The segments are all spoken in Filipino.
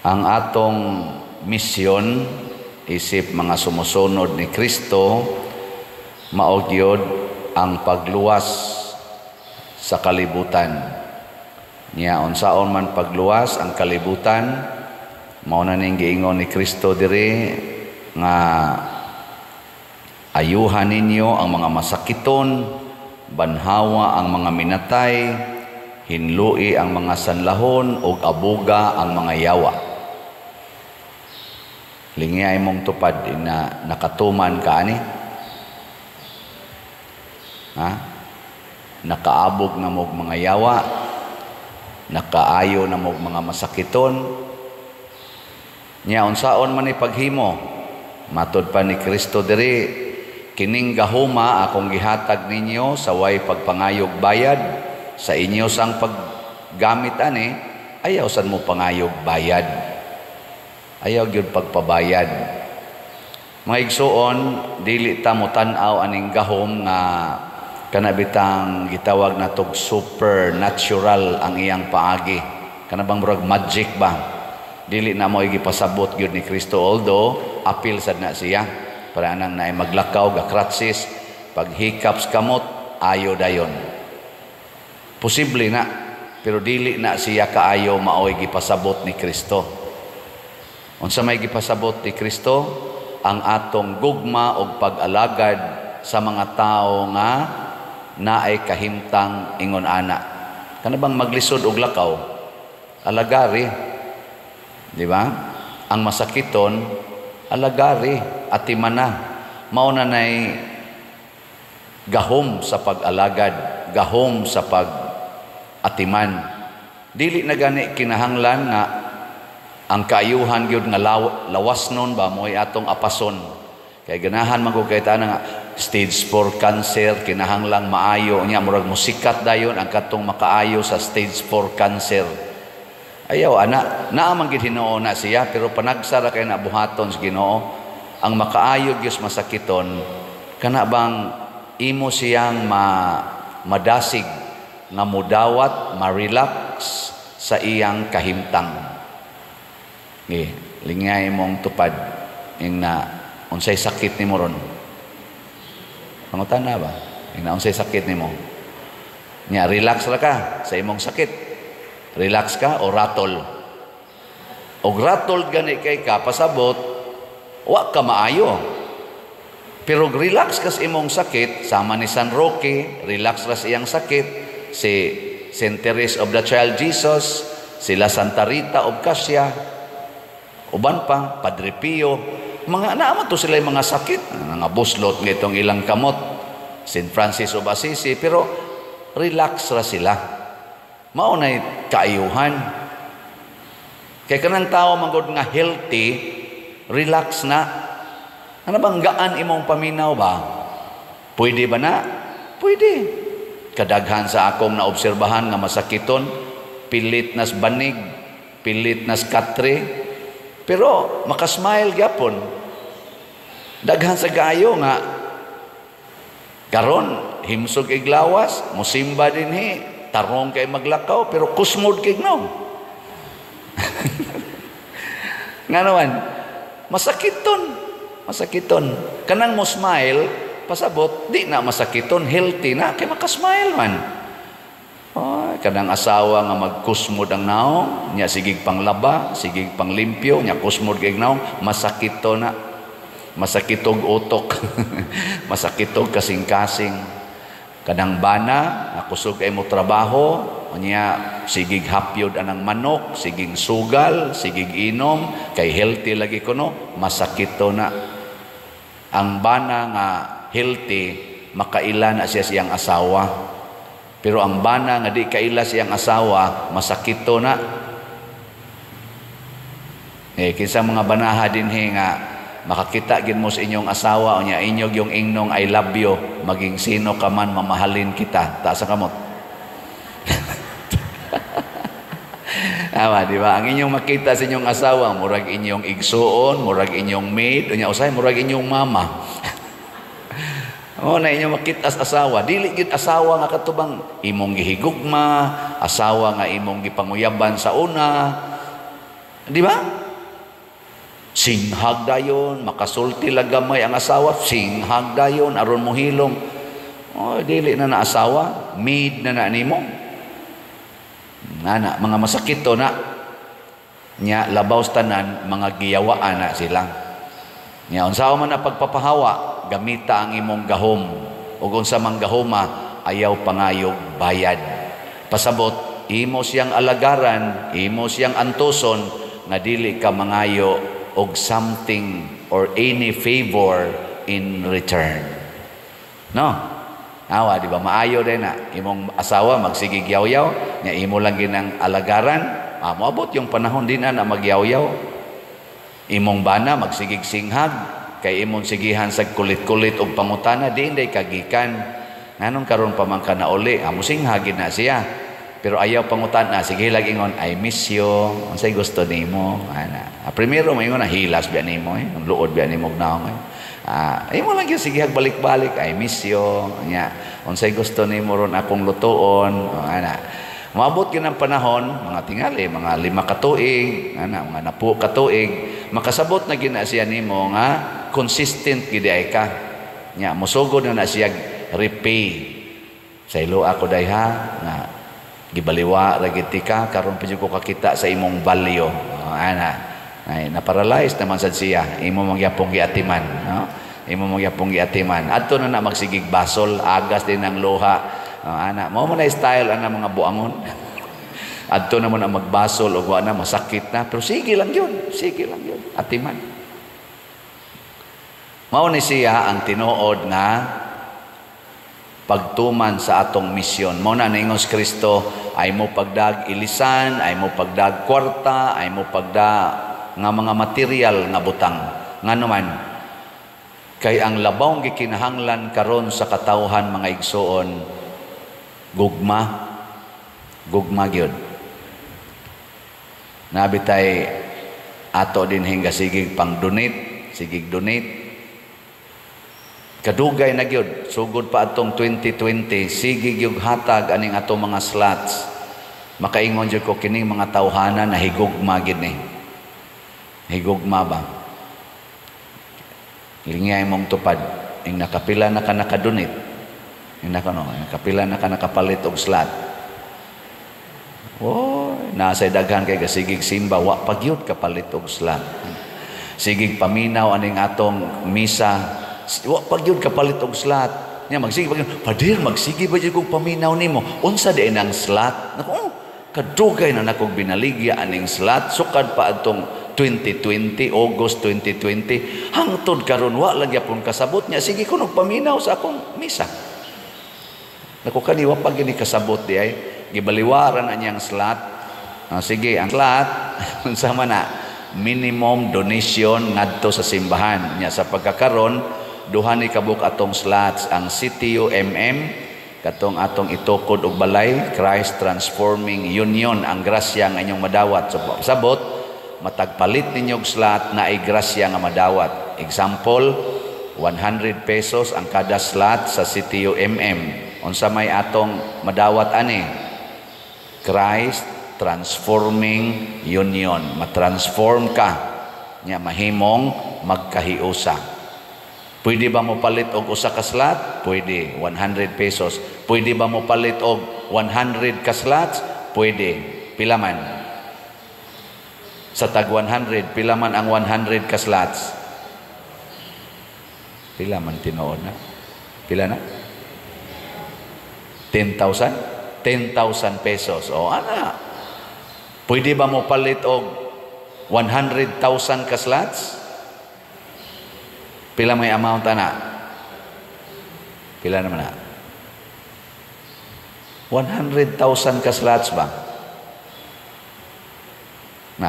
Ang atong misyon isip mga sumusunod ni Kristo mao gyud ang pagluwas sa kalibutan. Nya unsaon man pagluwas ang kalibutan, mao na ning giingon ni Kristo diri nga ayuhan ninyo ang mga masakiton, banhawa ang mga minatay, hinlui ang mga sanlahon ug abuga ang mga yawa. Lingay mong tupad na nakatuman ka ani. Ha? Nakaabog na mog mga yawa, nakaayo na mog mga masakiton. Nya unsaon man ni paghimo? Matud pa ni Kristo diri, kining gahuma akong gihatag ninyo sa way pagpangayog bayad sa inyo sang paggamit ani, ayaw san mo pangayog bayad. Ayaw gyud pagpabayad. Mga igsuon, dili ta mo tan-aw aning gahom nga kanabitang gitawag natog supernatural ang iyang paagi. Kanabang murag magic ba? Dili na mo gipasabot gyud ni Kristo, although apil sad na siya para anang naay maglakaw gakratsis, pag hiccups kamot ayo dayon. Posible na, pero dili na siya kaayo maoy gipasabot ni Kristo. Unsa may gipasabot ni Kristo? Ang atong gugma o pag-alagad sa mga tao nga naay kahimtang ingon ana. Kana bang maglisod og lakaw? Alagari. Di ba? Ang masakiton, alagari, atimana. Mao na nay gahom sa pag-alagad, gahom sa pag-atiman. Dili na gani kinahanglan nga ang kaayuhan gyud nga lawas nun ba mo'y atong apason. Kay ganahan man ko kay nga stage 4 cancer, kinahanglang maayo nya murag musikat dayon ang katong makaayo sa stage 4 cancer. Ayaw ana, naa man gid Hinoo na siya, pero panagsara kay na buhaton sa Ginoo ang makaayo gyud masakiton kana bang imo siyang madasig nga mudawat, ma-relax sa iyang kahimtang. Lingay mong tupad yung na unsay sakit ni mo ron. Pangutan na ba? Yung na unsay sakit ni mo. Nya, relax ra ka sa imong sakit. Relax ka o ratol. O ratol gani kay ka, pasabot, wa ka maayo. Pero relax ka sa imong sakit, sama ni San Roque, relax ra sa iyang sakit, si St. Teresa of the Child Jesus, sila Santa Rita of Casia, uban pa, Padre Pio, mga naaman to sila yung mga sakit, nga buslot ng itong ilang kamot, St. Francis of Assisi, pero relax ra sila. Maunay kaayuhan. Kaya kanang tao manggod nga healthy, relax na. Ano bang gaan imong paminaw ba? Pwede ba na? Pwede. Kadaghan sa akong naobserbahan nga masakiton, pilit nas banig, pilit nas katre, pero makasmile gyapon. Daghan sa gayo nga karon himsog iglawas, musimba dinhi, tarong kay maglakaw pero kusmod kay gnaw. Nga naman, masakiton. Kanang mo smile, pasabot, di na masakiton, healthy na, kay makasmile man. Oh, kadang asawa nga magkusmod ang naong, nya sigig panglaba, sigig panglimpyo, nya kusmod kay naong, masakito na. Masakitog utok. Masakitog kasing-kasing. Kadang bana, nakusog kay mo trabaho, nya sigig hapyod anang manok, sigig sugal, sigig inom, kay healthy lagi kuno, masakito na. Ang bana nga healthy, makaila na siya siyang asawa. Pero ang bana nga di kaila siyang asawa, masakito na. Kinsa mga banaha dinhi nga makakita gid mo sa inyong asawa o nya inyog yung ingnong I love you, maging sino ka man mamahalin kita. Taas ang kamot. Ama, di ba? Ang inyong makita sa inyong asawa, murag inyong igsuon, murag inyong maid, o nya usay murag inyong mama. O na inyong makita sa asawa, dili gid asawa nga katubang imong gihigugma, asawa nga imong gipanguyaban sa una. Di ba? Singhag dayon, makasulti lang gamay ang asawa, singhag dayon, aron mo hilom. Oh, dili na asawa, maid na nimo. Nga mga masakit to na. Nya, labaw tanan, mga giyawaan na sila. Nya, unsa man na pagpapahawa, gamita ang imong gahom. O unsa mang gahoma, ayaw pangayog bayad. Pasabot, imo siyang alagaran, imo siyang antuson, nga dili ka mangayo og something or any favor in return. No? Awa, di ba? Maayo din na. Imong asawa, magsigig yaw-yaw, nya imo lang ginang alagaran, maabot yung panahon din na magyaw-yaw. Imong bana, magsigig singhag, kay imong sigihan sa kulit-kulit o pangutana, di hindi kagikan. Nanong karon pa man ka na uli, amo singhagin na siya. Pero ayaw pangutana, sige lang ingon, I miss you, unsay gusto nimo. Primero, may ingon na hilas biya nimo, ang luod biya nimo naong. Ay mo lang yung sige balik-balik, I miss you, nya unsay gusto nimo ron akong lutoon. Maabot yun ang panahon, mga tingali, mga 5 katuig, mga 10 katuig, makasabot na gina siya nimo nga consistent gid ay ka. Nya musugod na siya repay. Sa ilo ako dayha nga gibaliwa ra gid ka karon pa ko kakita sa imong value. Ay na-paralyze naman sad siya, imo mangyapong giatiman, no? Imo mangyapong giatiman. Adto na magsigig basol, agas din ang luha. Mao mo na style ana mga buangon. Adto na mo na magbasol og wa na masakit na, pero sige lang yun, atiman. Mao ni siya ang tinuod na pagtuman sa atong misyon. Mao na ingos Kristo, ay mo pagdag ilisan, ay mo pagdag kwarta, ay mo pagda nga mga material nga butang. Nga naman, kay ang labawng gikinahanglan karon sa katawhan mga igsoon, gugma gyud. Nabitay ato din hingga sigig pang donate, kadugay na gyud, sugod pa atong 2020, sigig yung hatag aning atong mga slots. Makaingon jud ko kining mga tawhanan na higugma gid ni. Higugma ba? Lingay mong tupad, ing nakapila na ka nakadunit, nakapila na ka nakapalit og slot. Nasa daghan kay kasigig simba, wa pagyud kapalit og slot. Sigig paminaw aning atong misa, wa pagyud kapalit og slot. Nya magsige padir magsige ba jud kog paminaw nimo? Unsa di nang slot? Nako, kadugay na nakog binaligya aning slot sukad pa adtong 2020, August 2020, hangtod karon wa lang gyapon kasabot niya. Sige ko paminaw sa akong misa. Nako kaniwa pag gini kasabot di ay gibaliwaran na niyang slot. Sige, ang slot unsa man na minimum donation ngadto sa simbahan nya sa pagkakaron duha ni kabuk atong slots ang CTU katong atong itukod og balay Christ Transforming Union ang grasya nga inyong madawat. So sabot matagpalit ninyong slot na ay grasya nga madawat. Example, 100 pesos ang kada slot sa CTU unsa may atong madawat ani? Christ Transforming Union. Matransform ka nya mahimong magkahiusa. Pwede ba mo palit og usa ka slot? Pwede, 100 pesos. Pwede ba mo palit og 100 ka slots? Pwede. Pila man? Sa tag 100, pila man ang 100 ka slots? Pila man tinuod na? Pila na? 10,000? 10,000 pesos. O ana, pwede ba mo palit og 100,000 ka slots? Pila may amount ana? Pila naman na? 100,000 ka slots ba?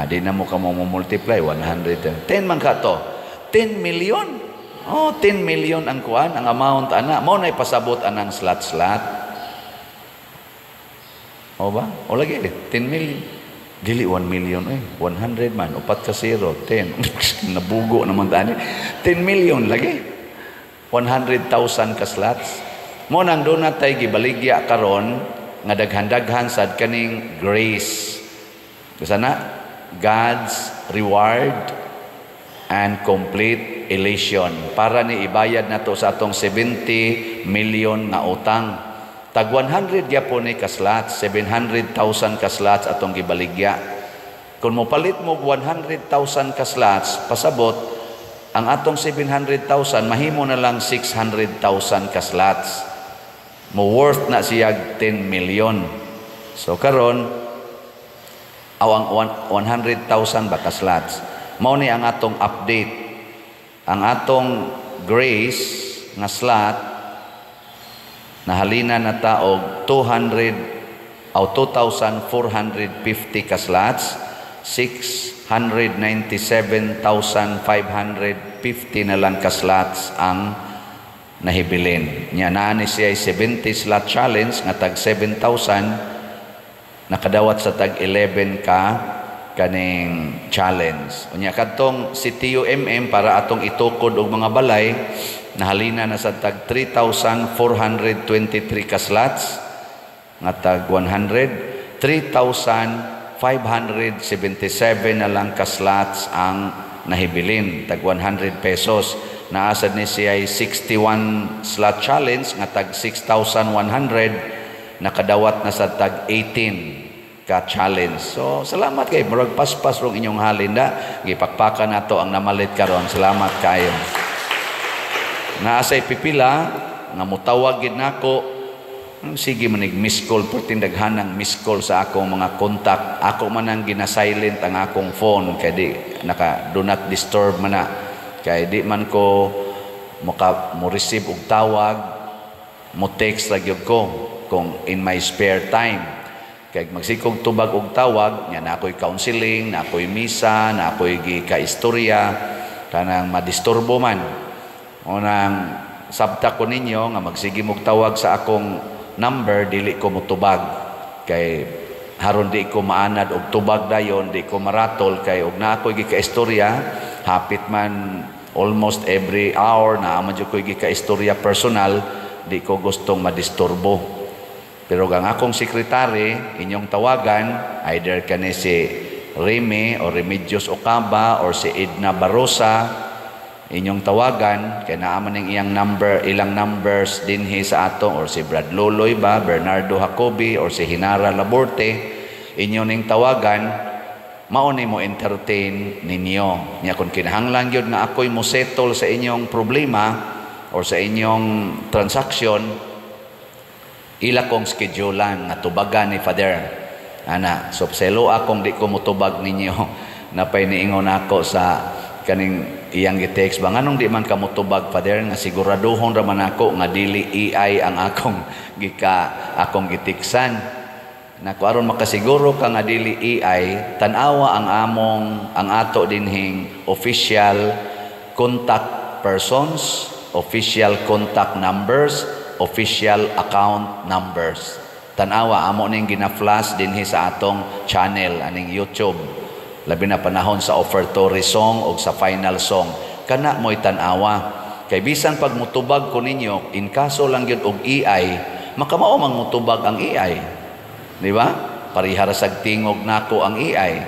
Di na mo ka mo multiply 100. 10 man ka to. 10 million. 10 million ang kuan, ang amount ana. Mo na ipasabot anang slot. O ba? O lagi 10 million. Dili 1 million 100 man, upat ka 0, 10. Nabugo naman tani. 10 million lagi. 100,000 ka slots. Mo nang do na tay gibaligya karon nga daghan-daghan sad kaning grace. Sana God's reward and complete elation. Para ni ibayad na to sa atong 70 million na utang. Tag 100 yapon ni kaslots, 700,000 kaslots atong gibaligya. Kung mo palit mo 100,000 kaslots, pasabot, ang atong 700,000, mahimo na lang 600,000 kaslots. Mo worth na siya 10 million. So karon ang 100,000 ba kaslots. Mao ni ang atong update. Ang atong grace nga slot nahalina na ta og 2,450 kaslots, 697,550 na lang kaslots ang nahibilin. Nya naa ni siya 70 slot challenge nga tag 7,000 nakadawat sa tag 11 ka kaning challenge. Unya kadtong si TUMM para atong itukod og mga balay nahalina na sa tag 3,423 kaslots nga tag 100, 3,577 na lang kaslots ang nahibilin tag 100 pesos. Naasad ni siya 61 slot challenge nga tag 6,100 nakadawat na sa tag 18 ka challenge. So salamat kay murag paspas rong inyong halinda gipakpakan nato ang namalit karon. Salamat kayo. Naasay pipila nga mutawag gid nako. Sige manig miss call pertin daghanang miss call sa akong mga contact. Ako man ang gina-silent ang akong phone kay di naka do not disturb man na. Kay di man ko mo receive og tawag, mo text ra gyud ko kung in my spare time. Kay magsikog tubag og tawag, nya na ako'y counseling, na ako'y misa, na ako'y gika-istorya, kanang madisturbo man. Unang sabta ko ninyo nga magsige mog tawag sa akong number, dili ko motubag. Kay haron di ko maanad og tubag dayon, di ko maratol kay og na ako'y gika-istorya, hapit man almost every hour na amo jud ko'y gika-istorya personal, di ko gustong madisturbo. Pero ang akong sekretary, inyong tawagan, either kani si Remy o Remedios Ocaba or si Edna Barosa, inyong tawagan, kaya naaman ng iyang number, ilang numbers dinhi sa ato, or si Brad Loloy ba, Bernardo Jacobi, or si Hinara Laborte, inyong ning tawagan, mauni mo entertain ninyo. Nya kung kinahanglan yun nga ako'y mo settle sa inyong problema or sa inyong transaction, ila kong schedulean nga tubagan ni Father. Ana, so selo akong di ko motubag ninyo napay niingon ako sa kaning iyang gi-text ba nganong di man ka motubag Father nga siguraduhon ra man ako nga dili AI ang akong gitiksan. Na kung aron makasiguro ka nga dili AI, tan-awa ang ato dinhing official contact persons, official contact numbers, official account numbers. Tanawa amo ning gina-flash dinhi sa atong channel aning YouTube. Labi na panahon sa offertory song o sa final song. Kana mo'y tanawa. Kay bisan pag mutubag ko ninyo, in kaso lang yun og AI, makamao mang mutubag ang AI. Di ba? Parihara sag tingog nako ang AI.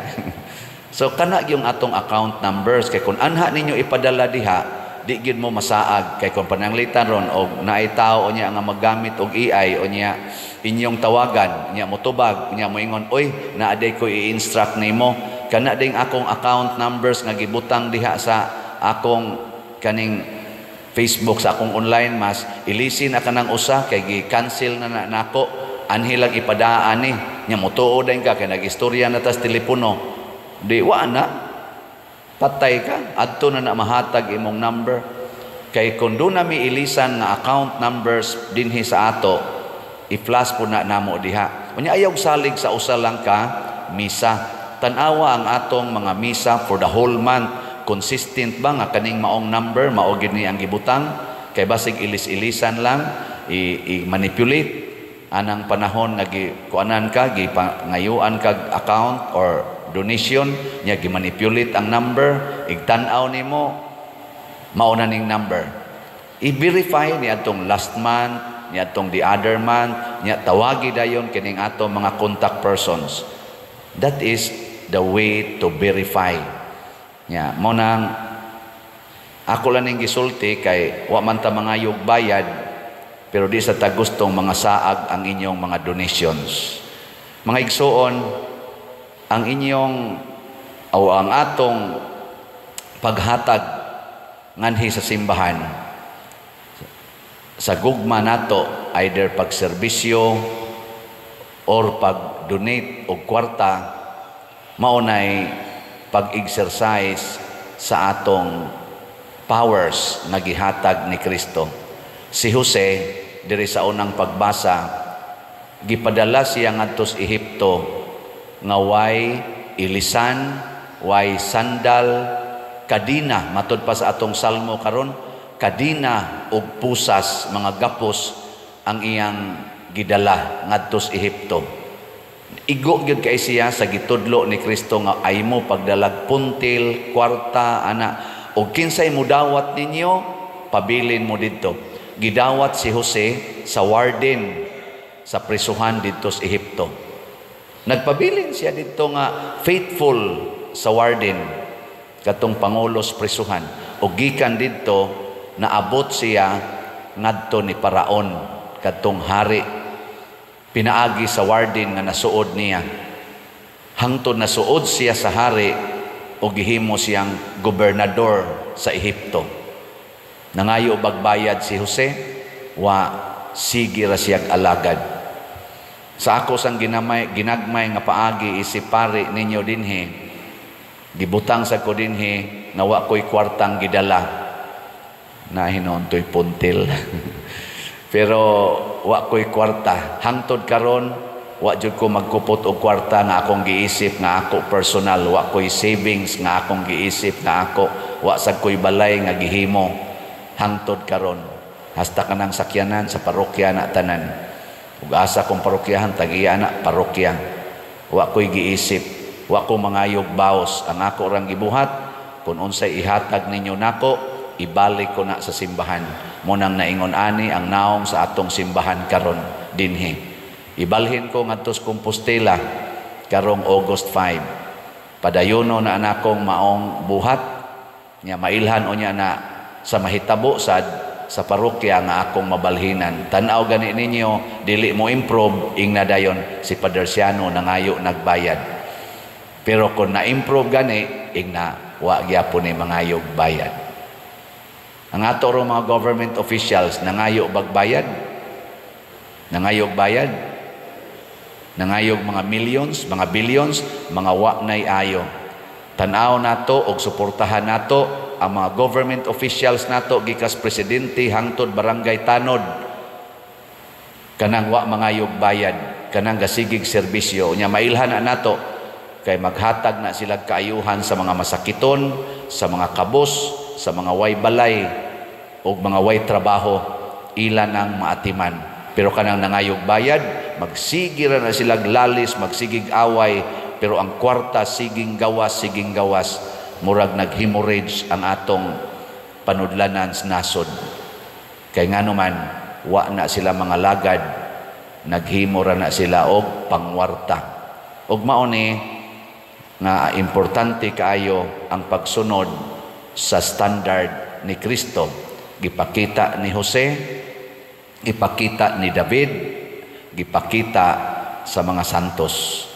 So kana yung atong account numbers kay kun anha ninyo ipadala diha, di gid mo masaag kay kung pananglitan ron og naay tao niya nga maggamit og AI o niya inyong tawagan niya motubag niya moingon oy naaday ko i-instruct nimo kana ding akong account numbers nga gibutang diha sa akong kaning Facebook sa akong online mas ilisin na kanang usa kay gi-cancel na nako anhi lang ipadaan ni nya motuod ka kay nagistorya na tas telepono di wa na patay ka, adto na mahatag imong number. Kay kung doon nami ilisan nga account numbers dinhi sa ato, i-flash po na namo diha. Unya ayaw salig sa usa lang ka misa. Tanawa ang atong mga misa for the whole month. Consistent ba nga kaning maong number, mao gid ni ang gibutang? Kay basig ilis-ilisan lang, i-manipulate. Anang panahon nga kuanan ka, ngayuan kag account or donation niya gimanipulate ang number igtan-aw nimo mauna ning number i-verify ni atong last month ni atong the other month niya tawagi dayon kining atong mga contact persons that is the way to verify. Mo nang ako lang ning gisulti kay wa man ta mangayog bayad, pero di sa ta gustong mga saag ang inyong mga donations. Mga igsoon, ang inyong o ang atong paghatag nganhi sa simbahan sa gugma nato, either pagserbisyo or pag-donate og kwarta, maunay pag-exercise sa atong powers na gihatag ni Kristo. Si Jose, diri sa unang pagbasa, gipadala siya ngadto sa Ehipto nga way ilisan, way sandal, kadina, matud pa sa atong salmo karon, kadina ug pusas, mga gapos ang iyang gidala ngadto sa Ehipto. Igo gyud kay siya sa gitudlo ni Kristo nga ay mo pagdalag puntil, kwarta, ana, ug kinsay mudawat ninyo, pabilin mo didto. Gidawat si Jose sa warden sa prisuhan didto sa Ehipto. Nagpabilin siya didto nga faithful sa warden katong pangulos prisuhan, ug gikan didto naabot siya ngadto ni Paraon katong hari. Pinaagi sa warden nga nasuod niya. Hangtod nasuod siya sa hari o gihimo siyang gobernador sa Ehipto. Nangayo bagbayad si Jose, wa sige ra siyag alagad. Sa ako sang ginagmay nga paagi isip pari ninyo dinhi, gibutang sa ko dinhi na wa ko'y kwartang gidala. Na hinontoy puntil. Pero wa ko'y kwarta. Hangtod karon, wa jud ko magkupot og kwarta nga akong giisip nga ako personal. Wa ko'y savings nga akong giisip nga ako. Wa sad ko'y balay nga gihimo. Hangtod karon. Hasta kanang sakyanan sa parokya na tanan. Ug asa kong parokyahan, tag-iya na parokya. Wa ko'y giisip. Wa ko mangayog baos. Ang ako rang gibuhat, kung unsay ihatag ninyo nako, ibalik ko na sa simbahan. Munang naingon ani ang naong sa atong simbahan karon dinhi. Ibalhin ko ngadto sa Compostela karong August 5. Padayono na anakong maong buhat nya mailhan unya na sa mahitabo sad sa parokya nga akong mabalhinan. Tan-aw gani ninyo, dili mo improve ing nadayon si Padre Siano nangayo nagbayad. Pero kung na-improve gani ing na wa gyapon ni mangayog bayad. Ang ato ro mga government officials nangayo bagbayad, nangayog bayad, nangayog mga millions, mga billions, mga wa nay ayo. Tan-aw nato og suportahan nato ang mga government officials nato gikas presidente hangtod barangay tanod. Kanang wa mangayog bayad, kanang gasigig serbisyo nya mailhan na nato kay maghatag na sila kaayuhan sa mga masakiton, sa mga kabos, sa mga way balay o mga way trabaho, ilan ang maatiman. Pero kanang nangayog bayad, magsigir na sila lalis, magsigig away, pero ang kwarta siging gawas, murag nag-hemorrhage ang atong panudlanan sa nasod. Kay nga naman, wa na sila mga lagad, naghimora na sila og pangwarta. Og mauni, nga importante kaayo ang pagsunod sa standard ni Kristo. Gipakita ni Jose, ipakita ni David, gipakita sa mga santos.